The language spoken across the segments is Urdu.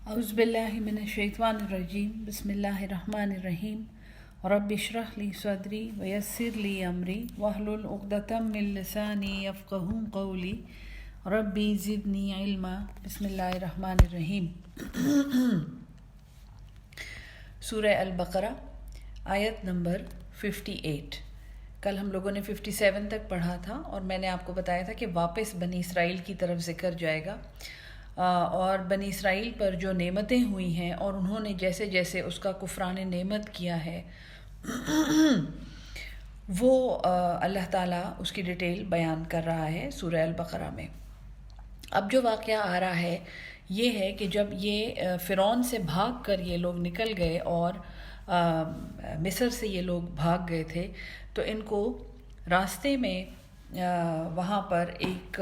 اعوذ باللہ من الشیطان الرجیم بسم اللہ الرحمن الرحیم رب اشرح لی صدری ویسر لی امری واحلل عقدۃ من لسانی یفقہوا قولی ربی زدنی علما بسم اللہ الرحمن الرحیم۔ سورہ البقرہ آیت نمبر 58۔ کل ہم لوگوں نے 57 تک پڑھا تھا اور میں نے آپ کو بتایا تھا کہ واپس بنی اسرائیل کی طرف ذکر جائے گا اور بنی اسرائیل پر جو نعمتیں ہوئی ہیں اور انہوں نے جیسے جیسے اس کا کفران نعمت کیا ہے وہ اللہ تعالیٰ اس کی ڈیٹیل بیان کر رہا ہے سورہ البقرہ میں۔ اب جو واقعہ آ رہا ہے یہ ہے کہ جب یہ فرعون سے بھاگ کر یہ لوگ نکل گئے اور مصر سے یہ لوگ بھاگ گئے تھے تو ان کو راستے میں وہاں پر ایک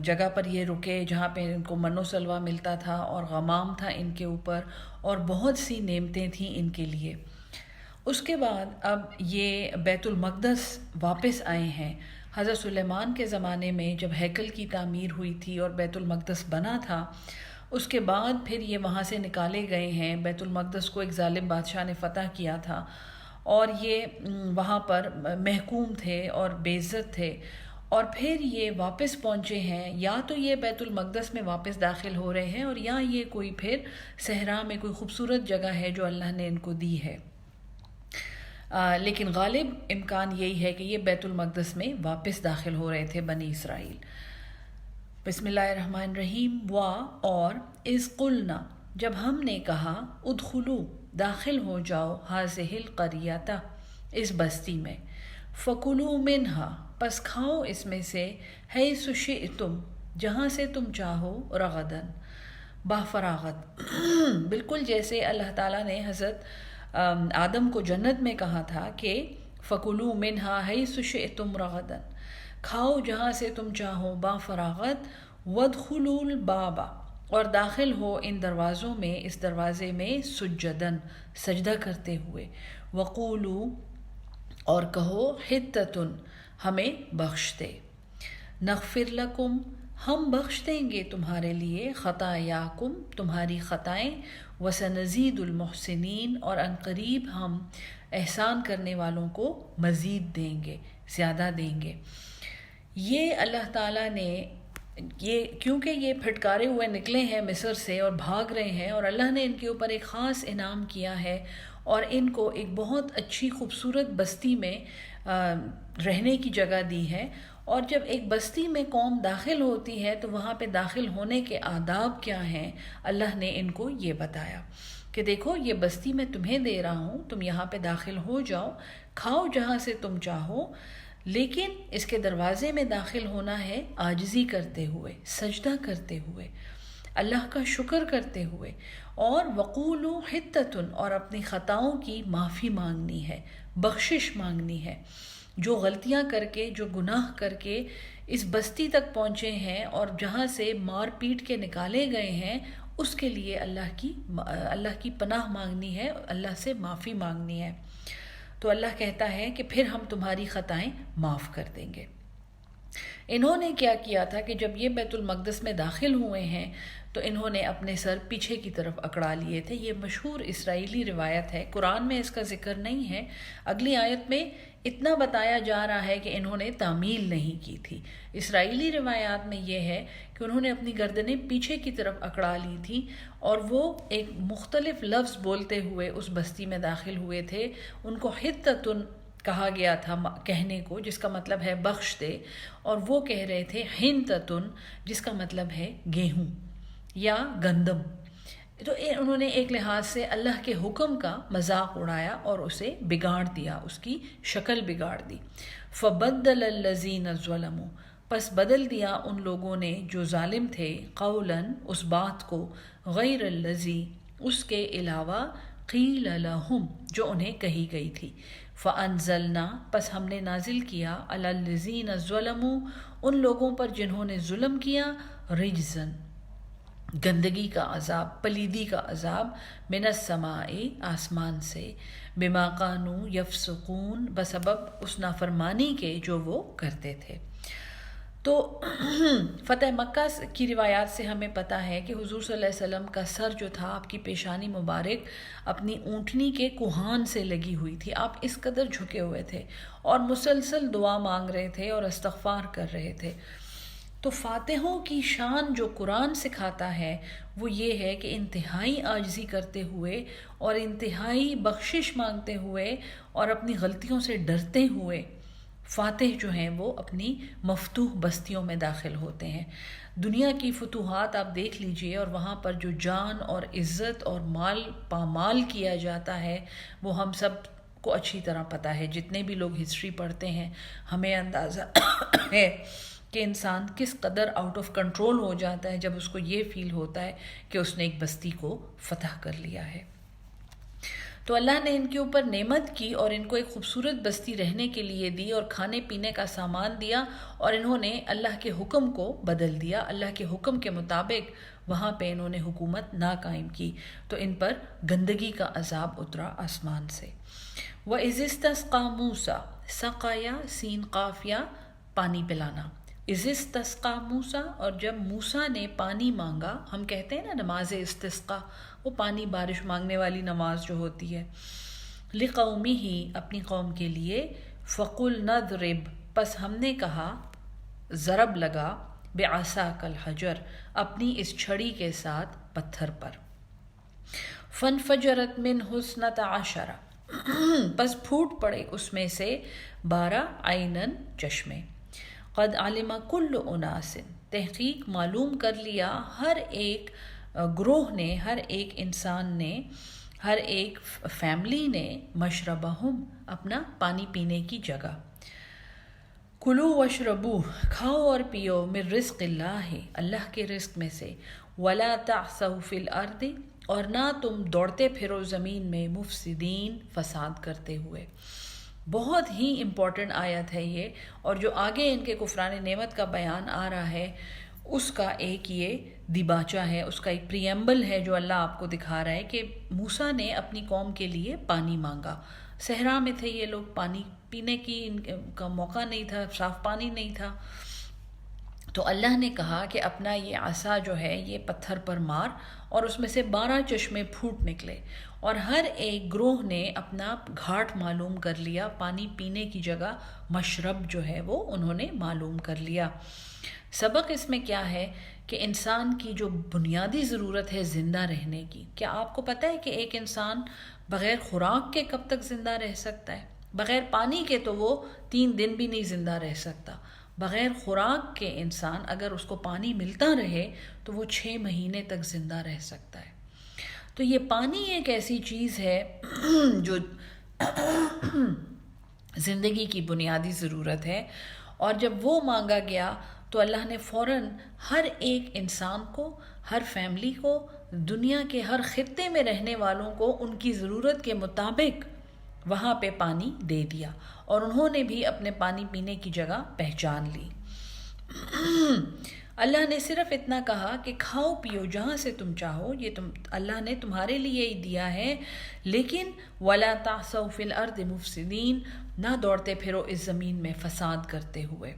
جگہ پر یہ رکے جہاں پہ ان کو من و سلوہ ملتا تھا اور غمام تھا ان کے اوپر اور بہت سی نعمتیں تھیں ان کے لیے۔ اس کے بعد اب یہ بیت المقدس واپس آئے ہیں۔ حضرت سلیمان کے زمانے میں جب ہیکل کی تعمیر ہوئی تھی اور بیت المقدس بنا تھا، اس کے بعد پھر یہ وہاں سے نکالے گئے ہیں۔ بیت المقدس کو ایک ظالم بادشاہ نے فتح کیا تھا اور یہ وہاں پر محکوم تھے اور بے عزت تھے، اور پھر یہ واپس پہنچے ہیں۔ یا تو یہ بیت المقدس میں واپس داخل ہو رہے ہیں اور یا یہ کوئی پھر صحرا میں کوئی خوبصورت جگہ ہے جو اللہ نے ان کو دی ہے، لیکن غالب امکان یہی ہے کہ یہ بیت المقدس میں واپس داخل ہو رہے تھے بنی اسرائیل۔ بسم اللہ الرحمن الرحیم۔ اور اذ قلنا، جب ہم نے کہا، ادخلوا، داخل ہو جاؤ، ہذہ القریۃ، اس بستی میں، فکلوا منہا، پس کھاؤ اس میں سے، حیث شئتم، جہاں سے تم چاہو، رغدن، بافراغت، بالکل جیسے اللہ تعالیٰ نے حضرت آدم کو جنت میں کہا تھا کہ فکلوا منہا حیث شئتم رغدن، کھاؤ جہاں سے تم چاہو بافراغت، وادخلوا الباب، اور داخل ہو ان دروازوں میں، اس دروازے میں، سجدن، سجدہ کرتے ہوئے، وقولوا، اور کہو، حطۃ، ہمیں بخش دے، نغفر لکم، ہم بخش دیں گے تمہارے لیے، خطایاکم، تمہاری خطائیں، وسنزید المحسنین، اور ان قریب ہم احسان کرنے والوں کو مزید دیں گے، زیادہ دیں گے۔ یہ اللہ تعالیٰ نے کیونکہ یہ پھٹکارے ہوئے نکلے ہیں مصر سے اور بھاگ رہے ہیں، اور اللہ نے ان کے اوپر ایک خاص انعام کیا ہے اور ان کو ایک بہت اچھی خوبصورت بستی میں رہنے کی جگہ دی ہے۔ اور جب ایک بستی میں قوم داخل ہوتی ہے تو وہاں پہ داخل ہونے کے آداب کیا ہیں، اللہ نے ان کو یہ بتایا کہ دیکھو یہ بستی میں تمہیں دے رہا ہوں، تم یہاں پہ داخل ہو جاؤ، کھاؤ جہاں سے تم چاہو، لیکن اس کے دروازے میں داخل ہونا ہے عاجزی کرتے ہوئے، سجدہ کرتے ہوئے، اللہ کا شکر کرتے ہوئے، اور وقولوا حطۃ، اور اپنی خطاؤں کی معافی مانگنی ہے، بخشش مانگنی ہے۔ جو غلطیاں کر کے، جو گناہ کر کے اس بستی تک پہنچے ہیں اور جہاں سے مار پیٹ کے نکالے گئے ہیں، اس کے لیے اللہ کی پناہ مانگنی ہے، اللہ سے معافی مانگنی ہے۔ تو اللہ کہتا ہے کہ پھر ہم تمہاری خطائیں معاف کر دیں گے۔ انہوں نے کیا کیا تھا کہ جب یہ بیت المقدس میں داخل ہوئے ہیں تو انہوں نے اپنے سر پیچھے کی طرف اکڑا لیے تھے۔ یہ مشہور اسرائیلی روایت ہے، قرآن میں اس کا ذکر نہیں ہے۔ اگلی آیت میں اتنا بتایا جا رہا ہے کہ انہوں نے تعمیل نہیں کی تھی۔ اسرائیلی روایات میں یہ ہے کہ انہوں نے اپنی گردنیں پیچھے کی طرف اکڑا لی تھیں اور وہ ایک مختلف لفظ بولتے ہوئے اس بستی میں داخل ہوئے تھے۔ ان کو حطۃ کہا گیا تھا کہنے کو، جس کا مطلب ہے بخش دے، اور وہ کہہ رہے تھے حنطۃ، جس کا مطلب ہے گیہوں یا گندم۔ تو انہوں نے ایک لحاظ سے اللہ کے حکم کا مذاق اڑایا اور اسے بگاڑ دیا، اس کی شکل بگاڑ دی۔ فبدل الذین ظلموا، پس بدل دیا ان لوگوں نے جو ظالم تھے، قولا، اس بات کو، غیر الذی، اس کے علاوہ، قیل لہم، جو انہیں کہی گئی تھی۔ فانزلنا، پس ہم نے نازل کیا، علی الذین ظلموا، ان لوگوں پر جنہوں نے ظلم کیا، رجزن، گندگی کا عذاب، پلیدی کا عذاب، من السماء، آسمان سے، بما كانوا یفسقون، بسبب اس نافرمانی کے جو وہ کرتے تھے۔ تو فتح مکہ کی روایات سے ہمیں پتہ ہے کہ حضور صلی اللہ علیہ وسلم کا سر جو تھا، آپ کی پیشانی مبارک اپنی اونٹنی کے کوہان سے لگی ہوئی تھی، آپ اس قدر جھکے ہوئے تھے اور مسلسل دعا مانگ رہے تھے اور استغفار کر رہے تھے۔ تو فاتحوں کی شان جو قرآن سکھاتا ہے وہ یہ ہے کہ انتہائی عاجزی کرتے ہوئے اور انتہائی بخشش مانگتے ہوئے اور اپنی غلطیوں سے ڈرتے ہوئے فاتح جو ہیں وہ اپنی مفتوح بستیوں میں داخل ہوتے ہیں۔ دنیا کی فتوحات آپ دیکھ لیجئے اور وہاں پر جو جان اور عزت اور مال پامال کیا جاتا ہے وہ ہم سب کو اچھی طرح پتہ ہے۔ جتنے بھی لوگ ہسٹری پڑھتے ہیں ہمیں اندازہ ہے کہ انسان کس قدر آؤٹ آف کنٹرول ہو جاتا ہے جب اس کو یہ فیل ہوتا ہے کہ اس نے ایک بستی کو فتح کر لیا ہے۔ تو اللہ نے ان کے اوپر نعمت کی اور ان کو ایک خوبصورت بستی رہنے کے لیے دی اور کھانے پینے کا سامان دیا، اور انہوں نے اللہ کے حکم کو بدل دیا، اللہ کے حکم کے مطابق وہاں پہ انہوں نے حکومت نہ قائم کی، تو ان پر گندگی کا عذاب اترا آسمان سے۔ وَإِذِ اسْتَسْقَىٰ مُوسَىٰ، سقایا سین قافیہ پانی پلانا، اِذِ اسْتَسْقَىٰ مُوسَىٰ، اور جب موسیٰ نے پانی مانگا، ہم کہتے ہیں نا نماز استسقاء، وہ پانی بارش مانگنے والی نماز جو ہوتی ہے، لِقَوْمِهِ اپنی قوم کے لیے، فَقُلْنَا اضْرِبْ پس ہم نے کہا ضرب لگا، بِعَصَاكَ الْحَجَرَ اپنی اس چھڑی کے ساتھ پتھر پر، فَانْفَجَرَتْ مِنْهُ اثْنَتَ عَشَرَ پس پھوٹ پڑے اس میں سے 12 عینن چشمے، قد علم کل اناس تحقیق معلوم کر لیا ہر ایک گروہ نے، ہر ایک انسان نے، ہر ایک فیملی نے، مشربہم اپنا پانی پینے کی جگہ، کلو وشربو کھاؤ اور پیو، من رزق اللہ اللہ کے رزق میں سے، ولا تعثوا فی الارض اور نہ تم دوڑتے پھرو زمین میں، مفسدین فساد کرتے ہوئے۔ بہت ہی امپورٹنٹ آیت ہے یہ، اور جو آگے ان کے کفران نعمت کا بیان آ رہا ہے اس کا ایک یہ دیباچہ ہے، اس کا ایک پریمبل ہے جو اللہ آپ کو دکھا رہا ہے کہ موسیٰ نے اپنی قوم کے لیے پانی مانگا، صحرا میں تھے یہ لوگ، پانی پینے کی ان کا موقع نہیں تھا، صاف پانی نہیں تھا، تو اللہ نے کہا کہ اپنا یہ عصا جو ہے یہ پتھر پر مار، اور اس میں سے 12 چشمے پھوٹ نکلے، اور ہر ایک گروہ نے اپنا گھاٹ معلوم کر لیا، پانی پینے کی جگہ مشرب جو ہے وہ انہوں نے معلوم کر لیا۔ سبق اس میں کیا ہے کہ انسان کی جو بنیادی ضرورت ہے زندہ رہنے کی، کیا آپ کو پتہ ہے کہ ایک انسان بغیر خوراک کے کب تک زندہ رہ سکتا ہے؟ بغیر پانی کے تو وہ 3 دن بھی نہیں زندہ رہ سکتا، بغیر خوراک کے انسان اگر اس کو پانی ملتا رہے تو وہ 6 مہینے تک زندہ رہ سکتا ہے۔ تو یہ پانی ایک ایسی چیز ہے جو زندگی کی بنیادی ضرورت ہے، اور جب وہ مانگا گیا تو اللہ نے فوراً ہر ایک انسان کو، ہر فیملی کو، دنیا کے ہر خطے میں رہنے والوں کو ان کی ضرورت کے مطابق وہاں پہ پانی دے دیا، اور انہوں نے بھی اپنے پانی پینے کی جگہ پہچان لی۔ اللہ نے صرف اتنا کہا کہ کھاؤ پیو جہاں سے تم چاہو، یہ اللہ نے تمہارے لیے ہی دیا ہے، لیکن وَلَا تَعْثَوْا فِي الْأَرْضِ مُفْسِدِينَ نہ دوڑتے پھرو اس زمین میں فساد کرتے ہوئے،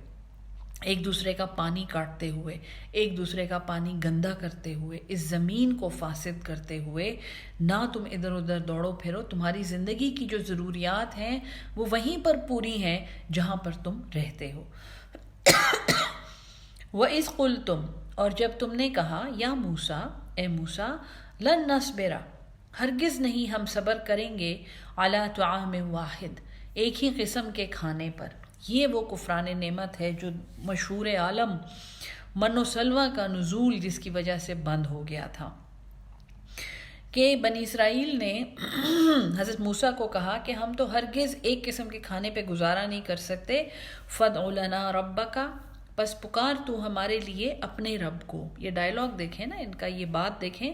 ایک دوسرے کا پانی کاٹتے ہوئے، ایک دوسرے کا پانی گندا کرتے ہوئے، اس زمین کو فاسد کرتے ہوئے نہ تم ادھر ادھر دوڑو پھرو، تمہاری زندگی کی جو ضروریات ہیں وہ وہیں پر پوری ہیں جہاں پر تم رہتے ہو۔ وَإِذْ قُلْتُمْ اور جب تم نے کہا، یا موسیٰ اے موسیٰ، لن نصبر ہرگز نہیں ہم صبر کریں گے، علی طعام واحد ایک ہی قسم کے کھانے پر، یہ وہ کفران نعمت ہے جو مشہور عالم من و سلوہ کا نزول جس کی وجہ سے بند ہو گیا تھا، کہ بنی اسرائیل نے حضرت موسیٰ کو کہا کہ ہم تو ہرگز ایک قسم کے کھانے پہ گزارا نہیں کر سکتے، فَادْعُ لَنَا رَبَّكَ بس پکار تو ہمارے لیے اپنے رب کو۔ یہ ڈائلاگ دیکھیں نا ان کا، یہ بات دیکھیں،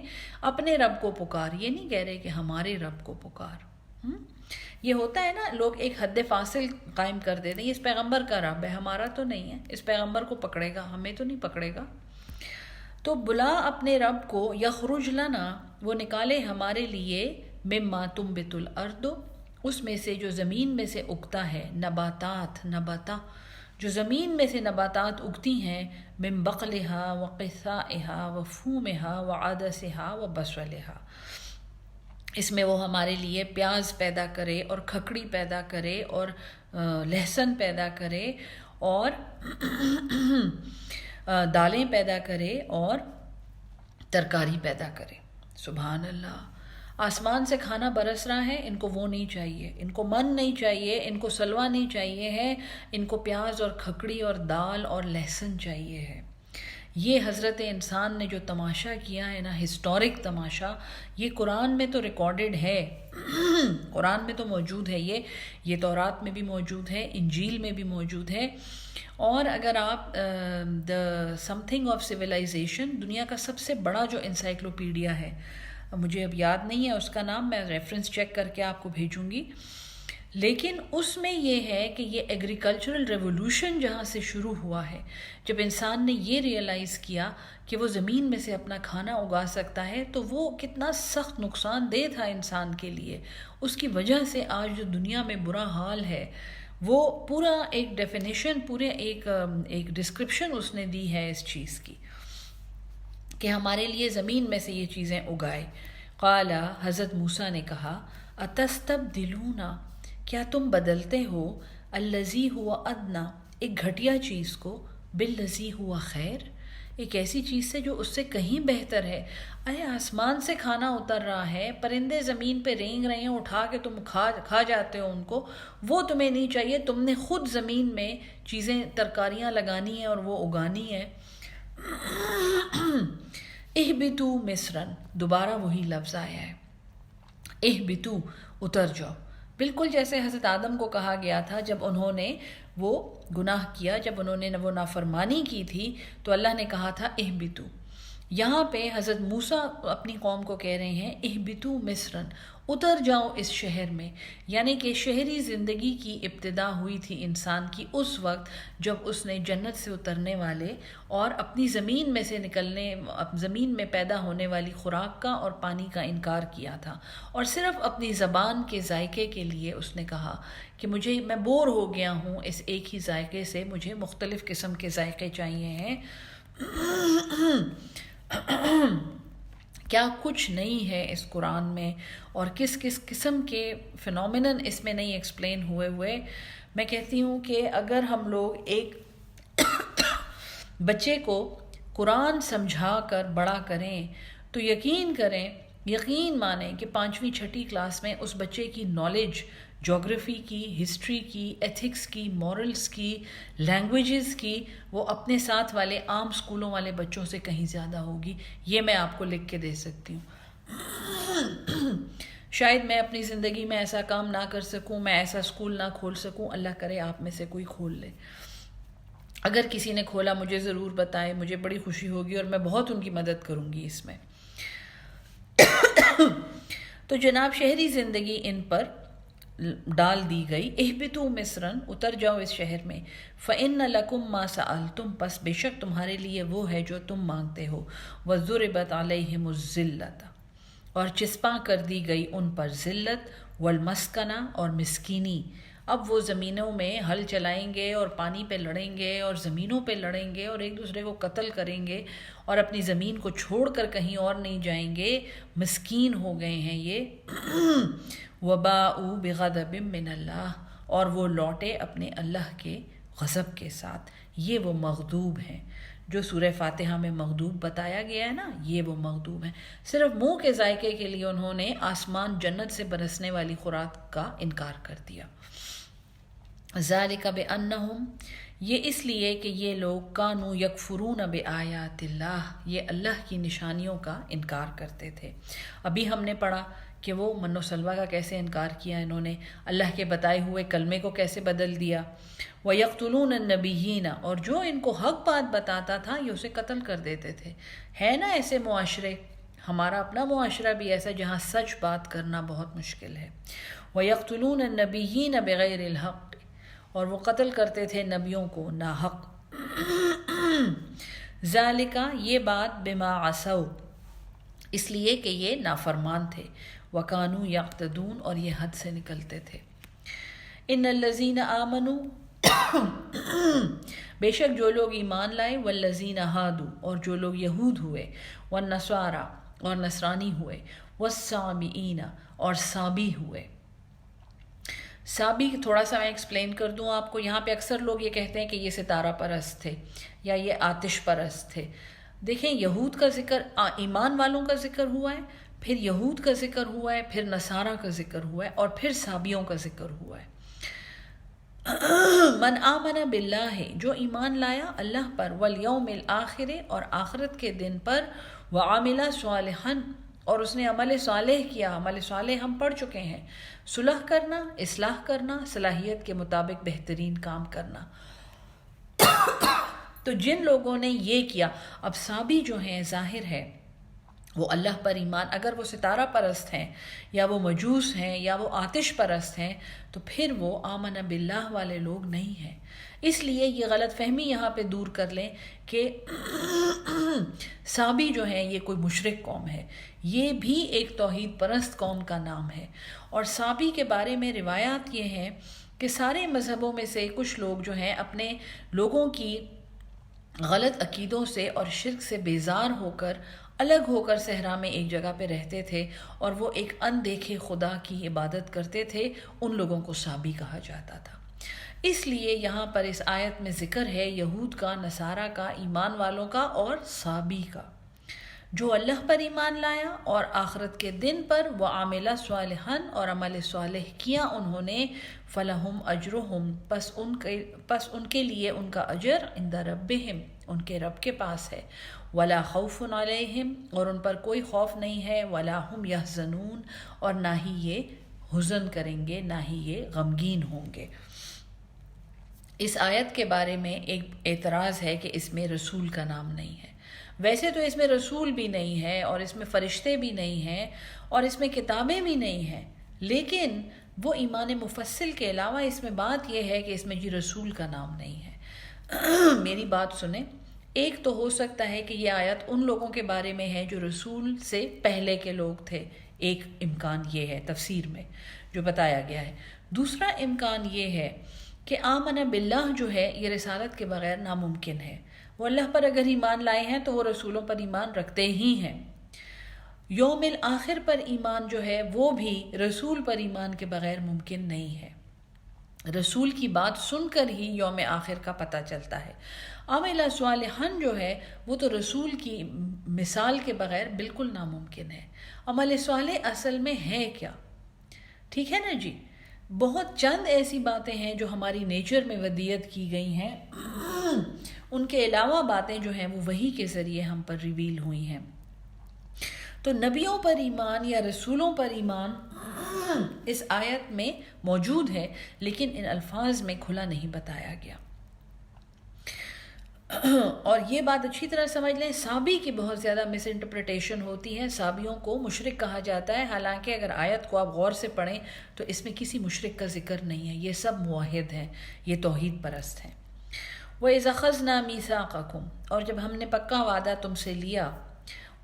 اپنے رب کو پکار، یہ نہیں کہہ رہے کہ ہمارے رب کو پکار۔ یہ ہوتا ہے نا، لوگ ایک حد فاصل قائم کر دیتے ہیں، اس پیغمبر کا رب ہے، ہمارا تو نہیں ہے، اس پیغمبر کو پکڑے گا، ہمیں تو نہیں پکڑے گا۔ تو بلا اپنے رب کو، یخرج لنا وہ نکالے ہمارے لیے، مما تنبت الارض اس میں سے جو زمین میں سے اگتا ہے، نباتات نباتا جو زمین میں سے نباتات اگتی ہیں، من بقلہا و قثائہا و فومہا و عدسہا و بصلہا، اس میں وہ ہمارے لیے پیاز پیدا کرے اور کھکڑی پیدا کرے اور لہسن پیدا کرے اور دالیں پیدا کرے اور ترکاری پیدا کرے۔ سبحان اللہ، آسمان سے کھانا برس رہا ہے، ان کو وہ نہیں چاہیے، ان کو من نہیں چاہیے، ان کو سلوا نہیں چاہیے ہے، ان کو پیاز اور کھکڑی اور دال اور لہسن چاہیے ہے۔ یہ حضرت انسان نے جو تماشا کیا ہے نا، ہسٹورک تماشا، یہ قرآن میں تو ریکارڈڈ ہے، قرآن میں تو موجود ہے، یہ تورات میں بھی موجود ہے، انجیل میں بھی موجود ہے۔ اور اگر آپ دا سم تھنگ آف سویلائزیشن، دنیا کا سب سے بڑا جو انسائکلوپیڈیا ہے، مجھے اب یاد نہیں ہے اس کا نام، میں ریفرنس چیک کر کے آپ کو بھیجوں گی، لیکن اس میں یہ ہے کہ یہ ایگریکلچرل ریولوشن جہاں سے شروع ہوا ہے، جب انسان نے یہ ریئلائز کیا کہ وہ زمین میں سے اپنا کھانا اگا سکتا ہے، تو وہ کتنا سخت نقصان دہ تھا انسان کے لیے، اس کی وجہ سے آج جو دنیا میں برا حال ہے، وہ پورا ایک ڈیفینیشن، پورے ایک ڈسکرپشن اس نے دی ہے اس چیز کی، کہ ہمارے لیے زمین میں سے یہ چیزیں اگائے۔ قال، حضرت موسیٰ نے کہا، اتستبدلون، کیا تم بدلتے ہو، الذی ہوا ادنا، ایک گھٹیا چیز کو، بالذی ہوا خیر، ایک ایسی چیز سے جو اس سے کہیں بہتر ہے۔ ارے آسمان سے کھانا اتر رہا ہے، پرندے زمین پہ رینگ رہے ہیں، اٹھا کے تم کھا جاتے ہو ان کو، وہ تمہیں نہیں چاہیے، تم نے خود زمین میں چیزیں، ترکاریاں لگانی ہیں اور وہ اگانی ہے۔ اہبتو مصرن، دوبارہ وہی لفظ آیا ہے، اہبتو، اتر جاؤ، بالکل جیسے حضرت آدم کو کہا گیا تھا جب انہوں نے وہ گناہ کیا، جب انہوں نے وہ نافرمانی کی تھی، تو اللہ نے کہا تھا اہبتو۔ یہاں پہ حضرت موسیٰ اپنی قوم کو کہہ رہے ہیں اہبتو مصرن، اتر جاؤ اس شہر میں، یعنی کہ شہری زندگی کی ابتدا ہوئی تھی انسان کی اس وقت جب اس نے جنت سے اترنے والے اور اپنی زمین میں سے زمین میں پیدا ہونے والی خوراک کا اور پانی کا انکار کیا تھا، اور صرف اپنی زبان کے ذائقے کے لیے اس نے کہا کہ میں بور ہو گیا ہوں اس ایک ہی ذائقے سے، مجھے مختلف قسم کے ذائقے چاہیے ہیں۔ کیا کچھ نہیں ہے اس قرآن میں، اور کس کس قسم کے فینومینن اس میں نہیں ایکسپلین ہوئے۔ میں کہتی ہوں کہ اگر ہم لوگ ایک بچے کو قرآن سمجھا کر بڑا کریں تو یقین مانیں کہ 5ویں 6ٹھی کلاس میں اس بچے کی نالج جغرافی کی، ہسٹری کی، ایتھکس کی، مورلز کی، لینگویجز کی، وہ اپنے ساتھ والے عام سکولوں والے بچوں سے کہیں زیادہ ہوگی، یہ میں آپ کو لکھ کے دے سکتی ہوں۔ شاید میں اپنی زندگی میں ایسا کام نہ کر سکوں، میں ایسا سکول نہ کھول سکوں، اللہ کرے آپ میں سے کوئی کھول لے۔ اگر کسی نے کھولا مجھے ضرور بتائے، مجھے بڑی خوشی ہوگی اور میں بہت ان کی مدد کروں گی اس میں۔ تو جناب شہری زندگی ان پر ڈال دی گئی، اہبتو مصرن، اتر جاؤ اس شہر میں، فإن لکم ما سألتم، پس بے شک تمہارے لیے وہ ہے جو تم مانگتے ہو، وضربت علیہم الذلۃ، اور چسپاں کر دی گئی ان پر ذلت، والمسکنہ، اور مسکینی۔ اب وہ زمینوں میں ہل چلائیں گے اور پانی پہ لڑیں گے اور زمینوں پہ لڑیں گے اور ایک دوسرے کو قتل کریں گے اور اپنی زمین کو چھوڑ کر کہیں اور نہیں جائیں گے، مسکین ہو گئے ہیں یہ۔ وباءوا بغضب من اللہ، اور وہ لوٹے اپنے اللہ کے غضب کے ساتھ۔ یہ وہ مغضوب ہیں جو سورہ فاتحہ میں مغضوب بتایا گیا ہے نا، یہ وہ مغضوب ہیں، صرف منہ کے ذائقے کے لیے انہوں نے آسمان جنت سے برسنے والی خوراک کا انکار کر دیا۔ ذالک بانہم، یہ اس لیے کہ یہ لوگ کانوا یکفرون بآیات اللہ، یہ اللہ کی نشانیوں کا انکار کرتے تھے۔ ابھی ہم نے پڑھا کہ وہ من و سلوہ کا کیسے انکار کیا انہوں نے، اللہ کے بتائے ہوئے کلمے کو کیسے بدل دیا۔ وَيَقْتُلُونَ النَّبِيِّينَ، اور جو ان کو حق بات بتاتا تھا یہ اسے قتل کر دیتے تھے۔ ہے نا ایسے معاشرے، ہمارا اپنا معاشرہ بھی ایسا جہاں سچ بات کرنا بہت مشکل ہے۔ وَيَقْتُلُونَ النَّبِيِّينَ بِغَيْرِ الْحَقِّ، اور وہ قتل کرتے تھے نبیوں کو ناحق۔ ذالکا، یہ بات، بما عصوا، اس لیے کہ یہ نافرمان تھے، وکانوا یعتدون، اور یہ حد سے نکلتے تھے۔ ان الذین آمنوا، بے شک جو لوگ ایمان لائے، والذین ہادو اور جو لوگ یہود ہوئے، والنصارى اور نصرانی ہوئے، والسابئین اور سابی ہوئے۔ سابی تھوڑا سا میں ایکسپلین کر دوں آپ کو. یہاں پہ اکثر لوگ یہ کہتے ہیں کہ یہ ستارہ پرست تھے یا یہ آتش پرست تھے. دیکھیں یہود کا ذکر، ایمان والوں کا ذکر ہوا ہے، پھر یہود کا ذکر ہوا ہے، پھر نصارہ کا ذکر ہوا ہے، اور پھر سابیوں کا ذکر ہوا ہے. من آمن باللہ جو ایمان لایا اللہ پر، والیوم الآخر اور آخرت کے دن پر، وعمل صالحا اور اس نے عمل صالح کیا. عمل صالح ہم پڑھ چکے ہیں، صلح کرنا، اصلاح کرنا، صلاحیت کے مطابق بہترین کام کرنا. تو جن لوگوں نے یہ کیا، اب سابی جو ہیں ظاہر ہے وہ اللہ پر ایمان، اگر وہ ستارہ پرست ہیں یا وہ مجوس ہیں یا وہ آتش پرست ہیں تو پھر وہ آمن باللہ والے لوگ نہیں ہیں. اس لیے یہ غلط فہمی یہاں پہ دور کر لیں کہ سابی جو ہیں یہ کوئی مشرک قوم ہے. یہ بھی ایک توحید پرست قوم کا نام ہے. اور سابی کے بارے میں روایات یہ ہیں کہ سارے مذہبوں میں سے کچھ لوگ جو ہیں اپنے لوگوں کی غلط عقیدوں سے اور شرک سے بیزار ہو کر، الگ ہو کر صحرا میں ایک جگہ پہ رہتے تھے اور وہ ایک اندیکھے خدا کی عبادت کرتے تھے. ان لوگوں کو سابی کہا جاتا تھا. اس لیے یہاں پر اس آیت میں ذکر ہے یہود کا، نصارہ کا، ایمان والوں کا اور سابی کا. جو اللہ پر ایمان لایا اور آخرت کے دن پر، وعمل صالحا اور عمل صالح کیا انہوں نے، فلہم اجرہم پس ان کے لیے ان کا اجر عند ربہم ان کے رب کے پاس ہے، ولا خوف علیہم اور ان پر کوئی خوف نہیں ہے، ولا ہم یحزنون اور نہ ہی یہ حزن کریں گے، نہ ہی یہ غمگین ہوں گے. اس آیت کے بارے میں ایک اعتراض ہے کہ اس میں رسول کا نام نہیں ہے. ویسے تو اس میں رسول بھی نہیں ہے اور اس میں فرشتے بھی نہیں ہیں اور اس میں کتابیں بھی نہیں ہیں، لیکن وہ ایمان مفصل کے علاوہ اس میں بات یہ ہے کہ اس میں جی رسول کا نام نہیں ہے. میری بات سنیں، ایک تو ہو سکتا ہے کہ یہ آیت ان لوگوں کے بارے میں ہے جو رسول سے پہلے کے لوگ تھے. ایک امکان یہ ہے تفسیر میں جو بتایا گیا ہے. دوسرا امکان یہ ہے کہ آمن باللہ جو ہے یہ رسالت کے بغیر ناممکن ہے. وہ اللہ پر اگر ایمان لائے ہیں تو وہ رسولوں پر ایمان رکھتے ہی ہیں. یوم الآخر پر ایمان جو ہے وہ بھی رسول پر ایمان کے بغیر ممکن نہیں ہے. رسول کی بات سن کر ہی یوم آخر کا پتہ چلتا ہے. عمل صالحا جو ہے وہ تو رسول کی مثال کے بغیر بالکل ناممکن ہے. عمل صالح اصل میں ہے کیا؟ ٹھیک ہے نا جی. بہت چند ایسی باتیں ہیں جو ہماری نیچر میں ودیت کی گئی ہیں، ان کے علاوہ باتیں جو ہیں وہ وحی کے ذریعے ہم پر ریویل ہوئی ہیں. تو نبیوں پر ایمان یا رسولوں پر ایمان اس آیت میں موجود ہے، لیکن ان الفاظ میں کھلا نہیں بتایا گیا. اور یہ بات اچھی طرح سمجھ لیں، سابی کی بہت زیادہ مس انٹرپریٹیشن ہوتی ہے. سابیوں کو مشرک کہا جاتا ہے، حالانکہ اگر آیت کو آپ غور سے پڑھیں تو اس میں کسی مشرک کا ذکر نہیں ہے. یہ سب موحد ہیں، یہ توحید پرست ہیں. وَإِذْ أَخَذْنَا مِيثَاقَكُمْ اور جب ہم نے پکا وعدہ تم سے لیا،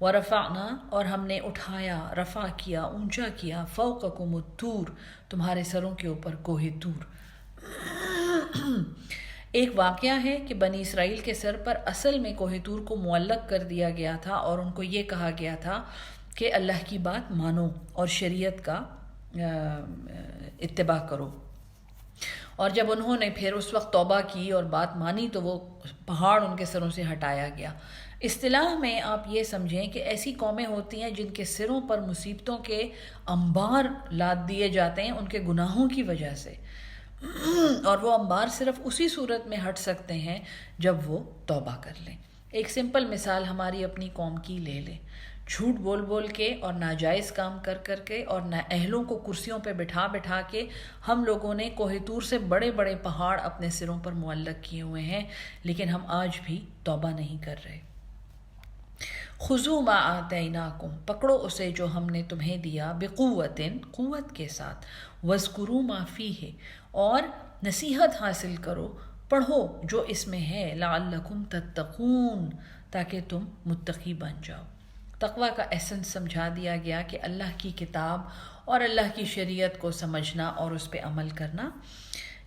وَرَفَعْنَا اور ہم نے اٹھایا، رفع کیا، اونچا کیا، فَوْقَكُمُ الطُّورَ تمہارے سروں کے اوپر کوہ طور. ایک واقعہ ہے کہ بنی اسرائیل کے سر پر اصل میں کوہ طور کو معلق کر دیا گیا تھا اور ان کو یہ کہا گیا تھا کہ اللہ کی بات مانو اور شریعت کا اتباع کرو. اور جب انہوں نے پھر اس وقت توبہ کی اور بات مانی تو وہ پہاڑ ان کے سروں سے ہٹایا گیا. اصطلاح میں آپ یہ سمجھیں کہ ایسی قومیں ہوتی ہیں جن کے سروں پر مصیبتوں کے انبار لاد دیے جاتے ہیں ان کے گناہوں کی وجہ سے، اور وہ انبار صرف اسی صورت میں ہٹ سکتے ہیں جب وہ توبہ کر لیں. ایک سمپل مثال ہماری اپنی قوم کی لے لیں. جھوٹ بول بول کے اور ناجائز کام کر کر کے اور اہلوں کو کرسیوں پہ بٹھا بٹھا کے ہم لوگوں نے کوہ طور سے بڑے بڑے پہاڑ اپنے سروں پر معلق کیے ہوئے ہیں، لیکن ہم آج بھی توبہ نہیں کر رہے. خذوا ما آتیناکم پکڑو اسے جو ہم نے تمہیں دیا، بقوت قوت کے ساتھ، واذکروا ما فیہ اور نصیحت حاصل کرو، پڑھو جو اس میں ہے، لعلکم تتقون تاکہ تم متقی بن جاؤ. تقوی کا ایسنس سمجھا دیا گیا کہ اللہ کی کتاب اور اللہ کی شریعت کو سمجھنا اور اس پہ عمل کرنا.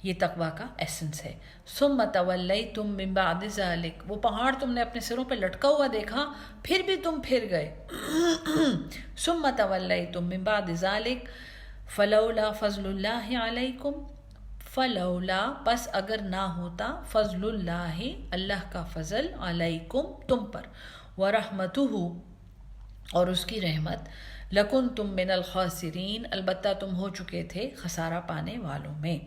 یہ تقویٰ کا ایسنس ہے۔ ثم تولیتم من بعد ذلک، وہ پہاڑ تم نے اپنے سروں پہ لٹکا ہوا دیکھا پھر بھی تم پھر گئے۔ ثم تولیتم من بعد ذلک فلولا فضل اللہ علیکم، فلولا پس اگر نہ ہوتا، فضل اللہ اللہ کا فضل، علیکم تم پر، ورحمتہ اور اس کی رحمت، لکنتم من الخاسرین البتہ تم ہو چکے تھے خسارہ پانے والوں میں۔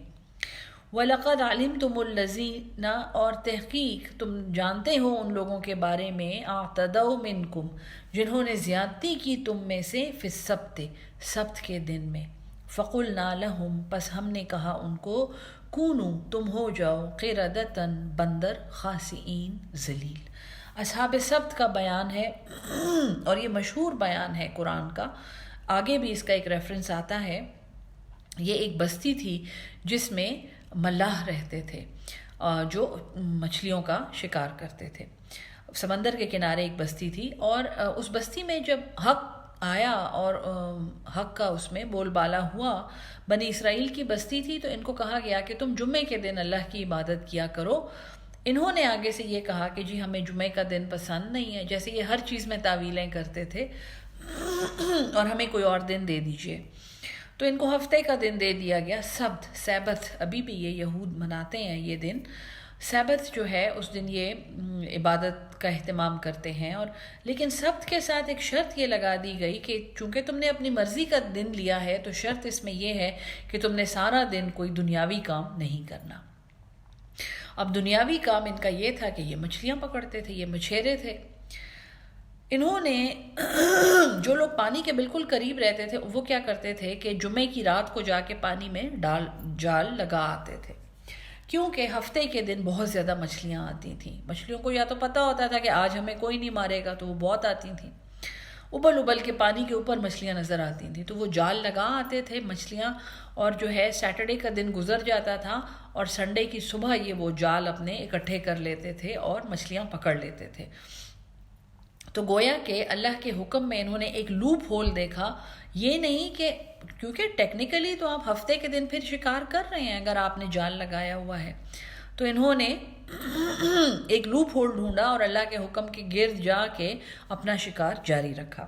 وَلَقَدْ عَلِمْتُمُ الَّذِينَ اور تحقیق تم جانتے ہو ان لوگوں کے بارے میں، اعتدوا منکم جنہوں نے زیادتی کی تم میں سے، فی السبت سبت کے دن میں، فَقُلْنَا لَهُمْ پس ہم نے کہا ان کو، کونو تم ہو جاؤ، قردۃً بندر، خاسئین ذلیل۔ اصحاب سبت کا بیان ہے اور یہ مشہور بیان ہے قرآن کا، آگے بھی اس کا ایک ریفرنس آتا ہے۔ یہ ایک بستی تھی جس میں ملاح رہتے تھے جو مچھلیوں کا شکار کرتے تھے۔ سمندر کے کنارے ایک بستی تھی، اور اس بستی میں جب حق آیا اور حق کا اس میں بول بالا ہوا، بنی اسرائیل کی بستی تھی، تو ان کو کہا گیا کہ تم جمعے کے دن اللہ کی عبادت کیا کرو۔ انہوں نے آگے سے یہ کہا کہ جی ہمیں جمعے کا دن پسند نہیں ہے، جیسے یہ ہر چیز میں تعویلیں کرتے تھے، اور ہمیں کوئی اور دن دے دیجئے۔ تو ان کو ہفتے کا دن دے دیا گیا، سبت، سبت، ابھی بھی یہ یہود مناتے ہیں یہ دن، سبت جو ہے اس دن یہ عبادت کا اہتمام کرتے ہیں۔ اور لیکن سبت کے ساتھ ایک شرط یہ لگا دی گئی کہ چونکہ تم نے اپنی مرضی کا دن لیا ہے تو شرط اس میں یہ ہے کہ تم نے سارا دن کوئی دنیاوی کام نہیں کرنا۔ اب دنیاوی کام ان کا یہ تھا کہ یہ مچھلیاں پکڑتے تھے، یہ مچھیرے تھے۔ انہوں نے جو لوگ پانی کے بالکل قریب رہتے تھے وہ کیا کرتے تھے کہ جمعے کی رات کو جا کے پانی میں جال لگا آتے تھے، کیونکہ ہفتے کے دن بہت زیادہ مچھلیاں آتی تھیں۔ مچھلیوں کو یا تو پتہ ہوتا تھا کہ آج ہمیں کوئی نہیں مارے گا، تو وہ بہت آتی تھیں، ابل ابل کے پانی کے اوپر مچھلیاں نظر آتی تھیں، تو وہ جال لگا آتے تھے مچھلیاں، اور جو ہے سیٹرڈے کا دن گزر جاتا تھا اور سنڈے کی صبح یہ وہ جال اپنے اکٹھے کر لیتے تھے اور مچھلیاں پکڑ لیتے تھے۔ تو گویا کہ اللہ کے حکم میں انہوں نے ایک لوپ ہول دیکھا، یہ نہیں کہ کیونکہ ٹیکنیکلی تو آپ ہفتے کے دن پھر شکار کر رہے ہیں اگر آپ نے جال لگایا ہوا ہے، تو انہوں نے ایک لوپ ہول ڈھونڈا اور اللہ کے حکم کے گرد جا کے اپنا شکار جاری رکھا۔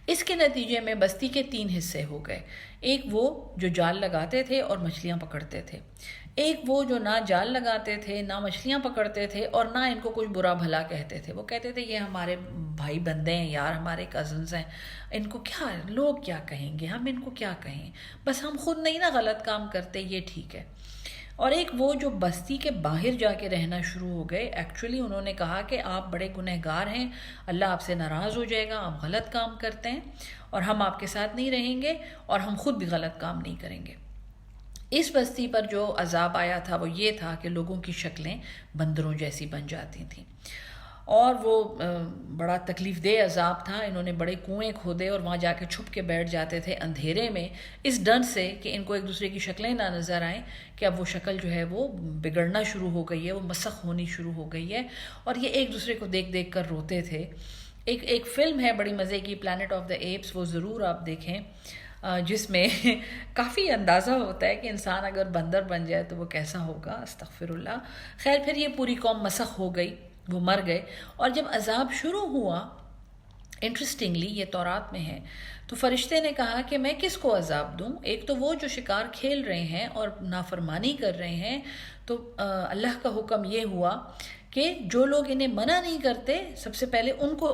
اس کے نتیجے میں بستی کے 3 حصے ہو گئے، ایک وہ جو جال لگاتے تھے اور مچھلیاں پکڑتے تھے، ایک وہ جو نہ جال لگاتے تھے نہ مچھلیاں پکڑتے تھے اور نہ ان کو کچھ برا بھلا کہتے تھے۔ وہ کہتے تھے یہ ہمارے بھائی بندے ہیں یار، ہمارے کزنز ہیں، ان کو کیا لوگ کیا کہیں گے، ہم ان کو کیا کہیں، بس ہم خود نہیں نا غلط کام کرتے، یہ ٹھیک ہے۔ اور ایک وہ جو بستی کے باہر جا کے رہنا شروع ہو گئے، ایکچولی انہوں نے کہا کہ آپ بڑے گنہگار ہیں، اللہ آپ سے ناراض ہو جائے گا، آپ غلط کام کرتے ہیں اور ہم آپ کے ساتھ نہیں رہیں گے اور ہم خود بھی غلط کام نہیں کریں گے۔ اس بستی پر جو عذاب آیا تھا وہ یہ تھا کہ لوگوں کی شکلیں بندروں جیسی بن جاتی تھیں، اور وہ بڑا تکلیف دہ عذاب تھا۔ انہوں نے بڑے کنویں کھودے اور وہاں جا کے چھپ کے بیٹھ جاتے تھے اندھیرے میں، اس ڈر سے کہ ان کو ایک دوسرے کی شکلیں نہ نظر آئیں، کہ اب وہ شکل جو ہے وہ بگڑنا شروع ہو گئی ہے، وہ مسخ ہونی شروع ہو گئی ہے، اور یہ ایک دوسرے کو دیکھ دیکھ کر روتے تھے۔ ایک فلم ہے بڑی مزے کی، پلانٹ آف دا ایپس، وہ ضرور آپ دیکھیں، جس میں کافی اندازہ ہوتا ہے کہ انسان اگر بندر بن جائے تو وہ کیسا ہوگا، استغفر اللہ۔ خیر پھر یہ پوری قوم مسخ ہو گئی، وہ مر گئے، اور جب عذاب شروع ہوا، انٹرسٹنگلی یہ تورات میں ہے، تو فرشتے نے کہا کہ میں کس کو عذاب دوں؟ ایک تو وہ جو شکار کھیل رہے ہیں اور نافرمانی کر رہے ہیں، تو اللہ کا حکم یہ ہوا کہ جو لوگ انہیں منع نہیں کرتے سب سے پہلے ان کو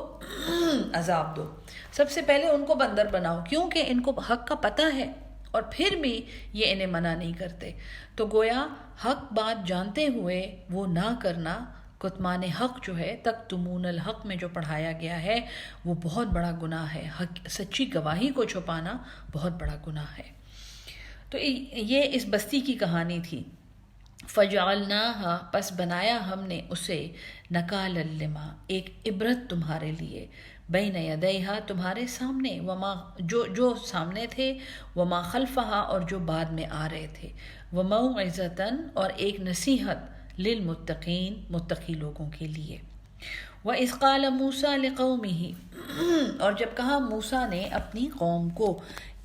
عذاب دو، سب سے پہلے ان کو بندر بناؤ، کیونکہ ان کو حق کا پتہ ہے اور پھر بھی یہ انہیں منع نہیں کرتے۔ تو گویا حق بات جانتے ہوئے وہ نہ کرنا، کتمان حق جو ہے، تکتمون الحق میں جو پڑھایا گیا ہے، وہ بہت بڑا گناہ ہے، حق سچی گواہی کو چھپانا بہت بڑا گناہ ہے۔ تو یہ اس بستی کی کہانی تھی۔ فَجَعَلْنَاهَا پس بنایا ہم نے اسے، نَكَالًا لِمَا ایک عبرت تمہارے لیے، بین یدیہا تمہارے سامنے، وما جو سامنے تھے، وما خلفہا اور جو بعد میں آ رہے تھے، وموعظۃً اور ایک نصیحت، للمتقین متقی لوگوں کے لیے۔ وَإِذْ قَالَ مُوسَىٰ لِقَوْمِهِ اور جب کہا موسیٰ نے اپنی قوم کو،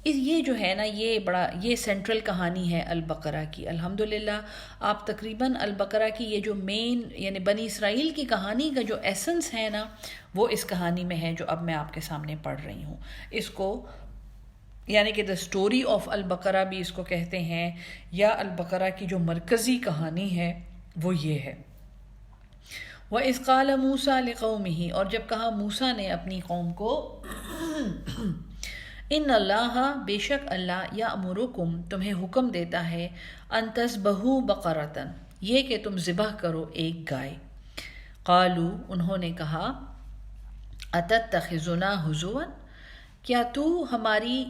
یہ جو ہے نا یہ سینٹرل کہانی ہے البقرہ کی. الحمدللہ آپ تقریباً البقرہ کی یہ جو مین یعنی بنی اسرائیل کی کہانی کا جو ایسنس ہے نا وہ اس کہانی میں ہے جو اب میں آپ کے سامنے پڑھ رہی ہوں. اس کو یعنی کہ دا اسٹوری آف البقرہ بھی اس کو کہتے ہیں، یا البقرہ کی جو مرکزی کہانی ہے وہ یہ ہے. وَإِذْ قَالَ مُوسَىٰ لِقَوْمِهِ، اور جب کہا موسیٰ نے اپنی قوم کو، ان اللہ بے شک اللہ یأمرکم تمہیں حکم دیتا ہے، ان تذبحوا بقرۃ یہ کہ تم ذبح کرو ایک گائے. قالوا انہوں نے کہا، اتتخذنا ہزوا کیا تو ہماری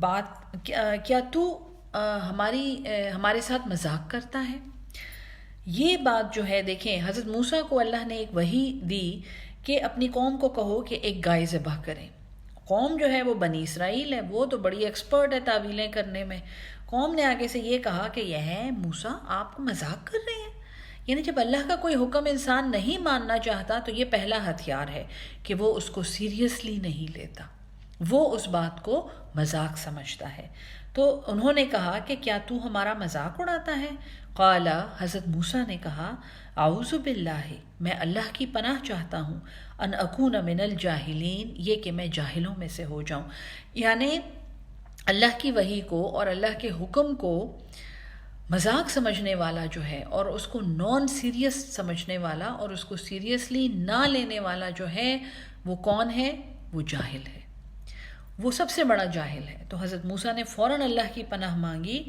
بات کیا تو ہمارے ساتھ مذاق کرتا ہے. یہ بات جو ہے دیکھیں حضرت موسیٰ کو اللہ نے ایک وحی دی کہ اپنی قوم کو کہو کہ ایک گائے ذبح کریں. قوم جو ہے وہ بنی اسرائیل ہے، وہ تو بڑی ایکسپرٹ ہے تعویلیں کرنے میں. قوم نے آگے سے یہ کہا کہ یہ ہے موسیٰ آپ کو مذاق کر رہے ہیں. یعنی جب اللہ کا کوئی حکم انسان نہیں ماننا چاہتا تو یہ پہلا ہتھیار ہے کہ وہ اس کو سیریسلی نہیں لیتا، وہ اس بات کو مذاق سمجھتا ہے. تو انہوں نے کہا کہ کیا تو ہمارا مذاق اڑاتا ہے. قال حضرت موسیٰ نے کہا، اعوذ باللہ میں اللہ کی پناہ چاہتا ہوں، ان اکون من الجاہلین یہ کہ میں جاہلوں میں سے ہو جاؤں. یعنی اللہ کی وحی کو اور اللہ کے حکم کو مذاق سمجھنے والا جو ہے اور اس کو نان سیریس سمجھنے والا اور اس کو سیریسلی نہ لینے والا جو ہے وہ کون ہے؟ وہ جاہل ہے، وہ سب سے بڑا جاہل ہے. تو حضرت موسیٰ نے فوراً اللہ کی پناہ مانگی.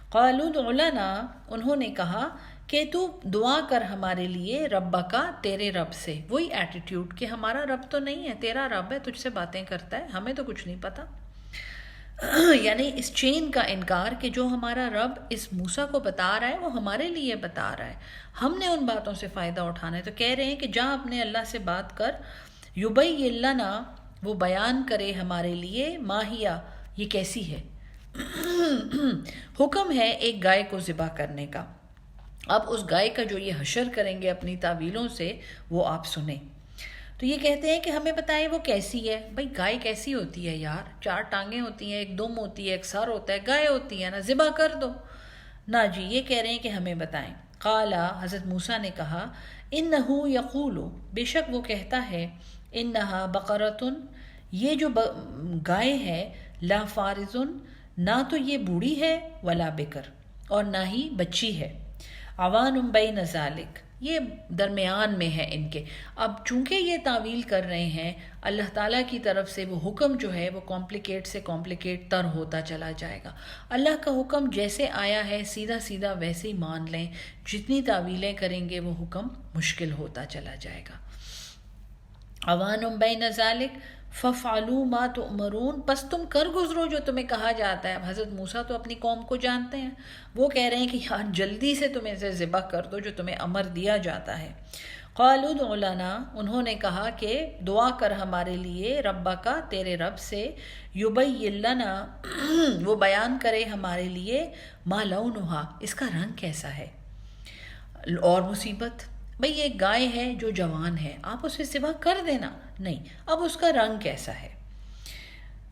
قالوا ادع لنا انہوں نے کہا کہ تو دعا کر ہمارے لیے ربکا تیرے رب سے. وہی ایٹیٹیوڈ کہ ہمارا رب تو نہیں ہے، تیرا رب ہے، تجھ سے باتیں کرتا ہے، ہمیں تو کچھ نہیں پتا. یعنی اس چین کا انکار کہ جو ہمارا رب اس موسیٰ کو بتا رہا ہے وہ ہمارے لیے بتا رہا ہے، ہم نے ان باتوں سے فائدہ اٹھانا ہے. تو کہہ رہے ہیں کہ جا اپنے اللہ سے بات کر، یبین لنا وہ بیان کرے ہمارے لیے، ماہیا یہ کیسی ہے. حکم ہے ایک گائے کو ذبح کرنے کا. اب اس گائے کا جو یہ حشر کریں گے اپنی تعویلوں سے وہ آپ سنیں. تو یہ کہتے ہیں کہ ہمیں بتائیں وہ کیسی ہے. بھائی گائے کیسی ہوتی ہے یار؟ 4 ٹانگیں ہوتی ہیں، ایک دم ہوتی ہے، ایک سر ہوتا ہے، گائے ہوتی ہے نا، ذبح کر دو نا جی. یہ کہہ رہے ہیں کہ ہمیں بتائیں. قال حضرت موسیٰ نے کہا، انہ یقول بے شک وہ کہتا ہے، انہا بقرۃ یہ جو گائے ہے، لا فارض نہ تو یہ بوڑھی ہے، ولا بکر اور نہ ہی بچی ہے، عوان بین ذالک یہ درمیان میں ہے ان کے. اب چونکہ یہ تعویل کر رہے ہیں اللہ تعالیٰ کی طرف سے وہ حکم جو ہے وہ کمپلیکیٹ سے کمپلیکیٹ تر ہوتا چلا جائے گا. اللہ کا حکم جیسے آیا ہے سیدھا سیدھا ویسے ہی مان لیں، جتنی تعویلیں کریں گے وہ حکم مشکل ہوتا چلا جائے گا. عوان بین ذالک ففعلوا ما تؤمرون پس تم کر گزرو جو تمہیں کہا جاتا ہے. اب حضرت موسیٰ تو اپنی قوم کو جانتے ہیں، وہ کہہ رہے ہیں کہ یار جلدی سے تم اسے ذبح کر دو جو تمہیں امر دیا جاتا ہے. قالوا ادع لنا انہوں نے کہا کہ دعا کر ہمارے لیے ربکا تیرے رب سے، یبین لنا وہ بیان کرے ہمارے لیے، ما لونہا اس کا رنگ کیسا ہے. اور مصیبت بھئی ایک گائے ہے جو جوان ہے، آپ اسے ذبح کر دینا، نہیں اب اس کا رنگ کیسا ہے.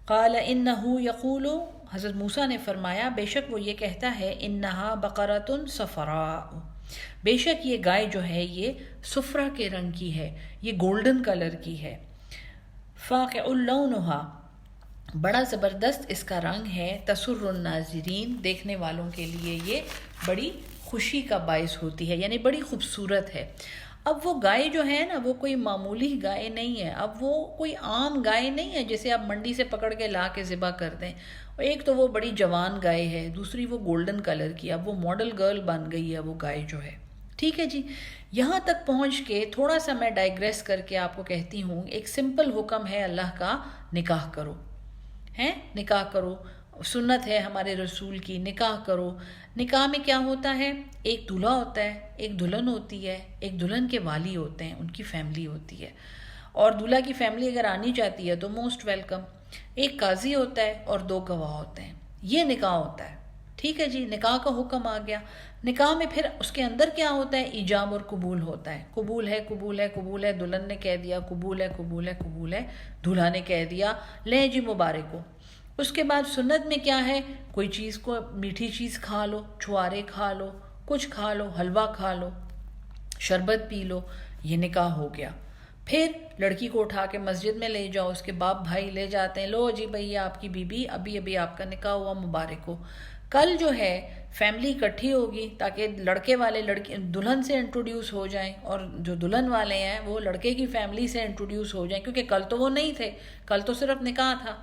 قال انہ یقول حضرت موسیٰ نے فرمایا بے شک وہ یہ کہتا ہے، انہا بقرۃ صفراء بے شک یہ گائے جو ہے یہ صفرا کے رنگ کی ہے، یہ گولڈن کلر کی ہے. فاقع لونہا بڑا زبردست اس کا رنگ ہے، تسر الناظرین دیکھنے والوں کے لیے یہ بڑی خوشی کا باعث ہوتی ہے، یعنی بڑی خوبصورت ہے. اب وہ گائے جو ہے نا وہ کوئی معمولی گائے نہیں ہے، اب وہ کوئی عام گائے نہیں ہے جیسے آپ منڈی سے پکڑ کے لا کے ذبح کر دیں. ایک تو وہ بڑی جوان گائے ہے، دوسری وہ گولڈن کلر کی، اب وہ ماڈل گرل بن گئی ہے وہ گائے جو ہے. ٹھیک ہے جی، یہاں تک پہنچ کے تھوڑا سا میں ڈائیگریس کر کے آپ کو کہتی ہوں. ایک سمپل حکم ہے اللہ کا، نکاح کرو، ہیں نکاح کرو، سنت ہے ہمارے رسول کی، نکاح کرو. نکاح میں کیا ہوتا ہے؟ ایک دولہا ہوتا ہے، ایک دلہن ہوتی ہے، ایک دلہن کے والی ہوتے ہیں، ان کی فیملی ہوتی ہے، اور دولہا کی فیملی اگر آنی چاہتی ہے تو موسٹ ویلکم. ایک قاضی ہوتا ہے اور 2 گواہ ہوتے ہیں، یہ نکاح ہوتا ہے. ٹھیک ہے جی، نکاح کا حکم آ گیا. نکاح میں پھر اس کے اندر کیا ہوتا ہے؟ ایجاب اور قبول ہوتا ہے. قبول ہے قبول ہے قبول ہے، دلہن نے کہہ دیا قبول ہے قبول ہے قبول ہے، دولہا نے کہہ دیا لیں جی مبارک ہو. اس کے بعد سنت میں کیا ہے، کوئی چیز کو میٹھی چیز کھا لو، چھوارے کھا لو، کچھ کھا لو، حلوہ کھا لو، شربت پی لو، یہ نکاح ہو گیا۔ پھر لڑکی کو اٹھا کے مسجد میں لے جاؤ، اس کے باپ بھائی لے جاتے ہیں، لو جی بھئی آپ کی بیوی ابھی آپ کا نکاح ہوا، مبارک ہو۔ کل جو ہے فیملی اکٹھی ہوگی تاکہ لڑکے والے دلہن سے انٹروڈیوس ہو جائیں، اور جو دلہن والے ہیں وہ لڑکے کی فیملی سے انٹروڈیوس ہو جائیں، کیونکہ کل تو وہ نہیں تھے، کل تو صرف نکاح تھا۔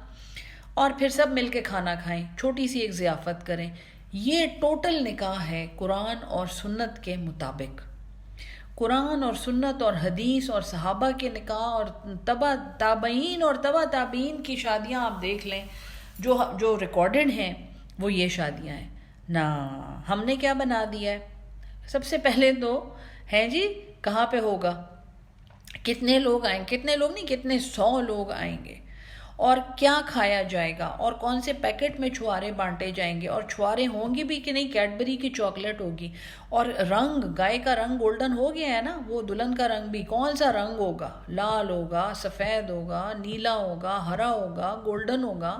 اور پھر سب مل کے کھانا کھائیں، چھوٹی سی ایک ضیافت کریں۔ یہ ٹوٹل نکاح ہے قرآن اور سنت کے مطابق۔ قرآن اور سنت اور حدیث اور صحابہ کے نکاح اور تابعین اور تبع تابعین کی شادیاں آپ دیکھ لیں، جو ریکارڈڈ ہیں وہ یہ شادیاں ہیں نا۔ ہم نے کیا بنا دیا ہے، سب سے پہلے تو ہے جی کہاں پہ ہوگا، کتنے لوگ آئیں، کتنے لوگ نہیں کتنے 100 لوگ آئیں گے، اور کیا کھایا جائے گا، اور کون سے پیکٹ میں چھوارے بانٹے جائیں گے، اور چھوارے ہوں گی بھی کہ نہیں، کیڈبری کی چاکلیٹ ہوگی، اور رنگ گائے کا رنگ گولڈن ہو گیا ہے نا، وہ دلہن کا رنگ بھی کون سا رنگ ہوگا، لال ہوگا، سفید ہوگا، نیلا ہوگا، ہرا ہوگا، گولڈن ہوگا،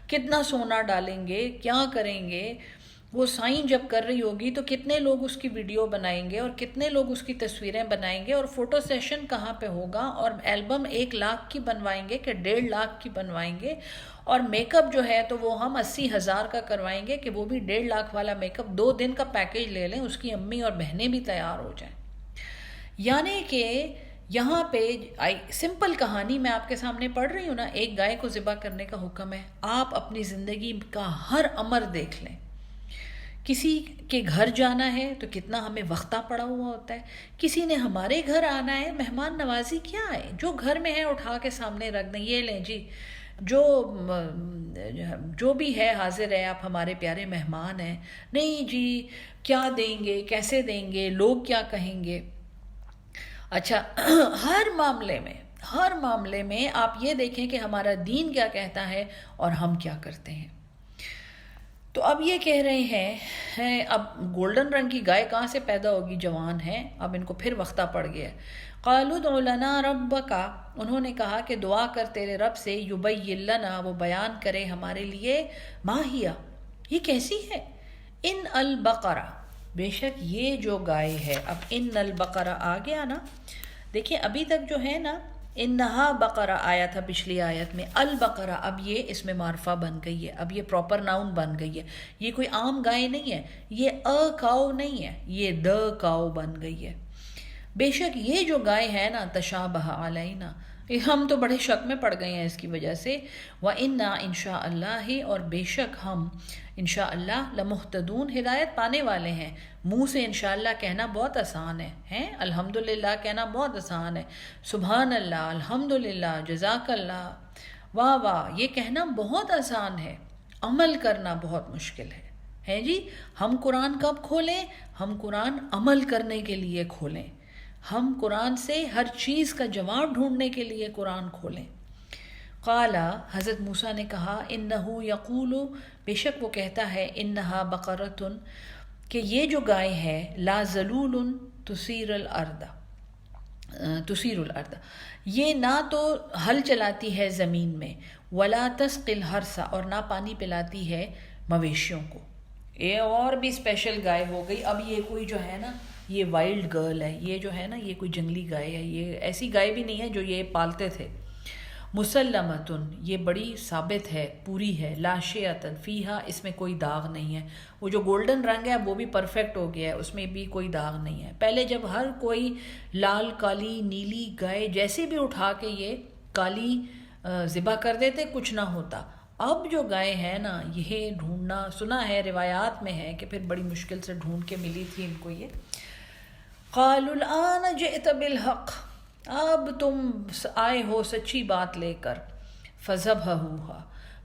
کتنا سونا ڈالیں گے، کیا کریں گے، وہ سائن جب کر رہی ہوگی تو کتنے لوگ اس کی ویڈیو بنائیں گے اور کتنے لوگ اس کی تصویریں بنائیں گے، اور فوٹو سیشن کہاں پہ ہوگا، اور ایلبم 1 لاکھ کی بنوائیں گے کہ 1.5 لاکھ کی بنوائیں گے، اور میک اپ جو ہے تو وہ ہم 80,000 کا کروائیں گے کہ وہ بھی 1.5 لاکھ والا میک اپ 2 دن کا پیکیج لے لیں، اس کی امی اور بہنیں بھی تیار ہو جائیں۔ یعنی کہ یہاں پہ سمپل کہانی میں آپ کے سامنے پڑھ رہی ہوں نا، ایک گائے کو ذبح کرنے کا حکم ہے۔ آپ اپنی زندگی کا ہر امر دیکھ لیں، کسی کے گھر جانا ہے تو کتنا ہمیں وقتہ پڑا ہوا ہوتا ہے، کسی نے ہمارے گھر آنا ہے، مہمان نوازی کیا ہے، جو گھر میں ہے اٹھا کے سامنے رکھ دیں، یہ لیں جی جو بھی ہے حاضر ہے، آپ ہمارے پیارے مہمان ہیں، نہیں جی کیا دیں گے، کیسے دیں گے، لوگ کیا کہیں گے۔ اچھا ہر معاملے میں آپ یہ دیکھیں کہ ہمارا دین کیا کہتا ہے اور ہم کیا کرتے ہیں۔ تو اب یہ کہہ رہے ہیں اب گولڈن رنگ کی گائے کہاں سے پیدا ہوگی، جوان ہے، اب ان کو پھر وقتہ پڑ گیا ہے۔ قالوا ادع لنا ربک، انہوں نے کہا کہ دعا کر تیرے رب سے، یبین لنا، وہ بیان کرے ہمارے لیے، ما ہی، یہ کیسی ہے، ان البقرہ، بے شک یہ جو گائے ہے۔ اب ان البقرہ آ گیا نا، دیکھیں ابھی تک جو ہے نا انہا بقرہ آیا تھا پچھلی آیت میں، البقرہ اب یہ اس میں معرفہ بن گئی ہے، اب یہ پراپر ناؤن بن گئی ہے، یہ کوئی عام گائے نہیں ہے، یہ کاؤ نہیں ہے، یہ کاؤ بن گئی ہے۔ بے شک یہ جو گائے ہے نا، تشابہ علینا، ہم تو بڑے شک میں پڑ گئے ہیں اس کی وجہ سے، وَإِنَّا إِنشَاءَ اللَّهِ، اور بے شک ہم انشاءاللہ لمہتدون، ہدایت پانے والے ہیں۔ منہ سے انشاءاللہ کہنا بہت آسان ہے، الحمدللہ کہنا بہت آسان ہے، سبحان اللہ، الحمدللہ، جزاک اللہ، واہ واہ، یہ کہنا بہت آسان ہے، عمل کرنا بہت مشکل ہے جی۔ ہم قرآن کب کھولیں؟ ہم قرآن عمل کرنے کے لیے کھولیں، ہم قرآن سے ہر چیز کا جواب ڈھونڈنے کے لیے قرآن کھولیں۔ قال، حضرت موسیٰ نے کہا، انہو یقول، بے شک وہ کہتا ہے، انہا بقرۃ، کہ یہ جو گائے ہے، لا ذلول تثیر الارض، یہ نہ تو ہل چلاتی ہے زمین میں، ولا تسقی الحرث، اور نہ پانی پلاتی ہے مویشیوں کو۔ یہ اور بھی اسپیشل گائے ہو گئی۔ اب یہ کوئی جو ہے نا، یہ وائلڈ گرل ہے، یہ جو ہے نا یہ کوئی جنگلی گائے ہے، یہ ایسی گائے بھی نہیں ہے جو یہ پالتے تھے۔ مسلمتن، یہ بڑی ثابت ہے، پوری ہے، لا شیئۃ فیہا، اس میں کوئی داغ نہیں ہے۔ وہ جو گولڈن رنگ ہے وہ بھی پرفیکٹ ہو گیا ہے، اس میں بھی کوئی داغ نہیں ہے۔ پہلے جب ہر کوئی لال، کالی، نیلی گائے جیسے بھی اٹھا کے یہ کالی ذبح کر دیتے، کچھ نہ ہوتا۔ اب جو گائے ہے نا، یہ ڈھونڈنا، سنا ہے روایات میں ہے کہ پھر بڑی مشکل سے ڈھونڈ کے ملی تھی ان کو یہ۔ قالوا الآن جئت بالحق، اب تم آئے ہو سچی بات لے کر، فذبحوها،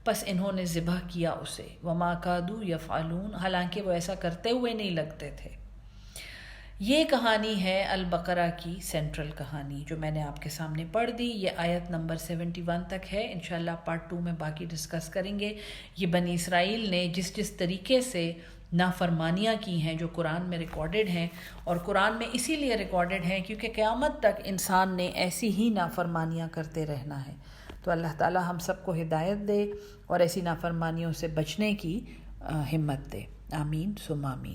پس انہوں نے ذبح کیا اسے، وما کادوا یفعلون، حالانکہ وہ ایسا کرتے ہوئے نہیں لگتے تھے۔ یہ کہانی ہے البقرہ کی سینٹرل کہانی جو میں نے آپ کے سامنے پڑھ دی۔ یہ آیت نمبر 71 تک ہے، انشاءاللہ پارٹ 2 میں باقی ڈسکس کریں گے۔ یہ بنی اسرائیل نے جس طریقے سے نافرمانیاں کی ہیں جو قرآن میں ریکارڈڈ ہیں، اور قرآن میں اسی لیے ریکارڈڈ ہیں کیونکہ قیامت تک انسان نے ایسی ہی نافرمانیاں کرتے رہنا ہے۔ تو اللہ تعالی ہم سب کو ہدایت دے اور ایسی نافرمانیوں سے بچنے کی ہمت دے. آمین ثم آمین.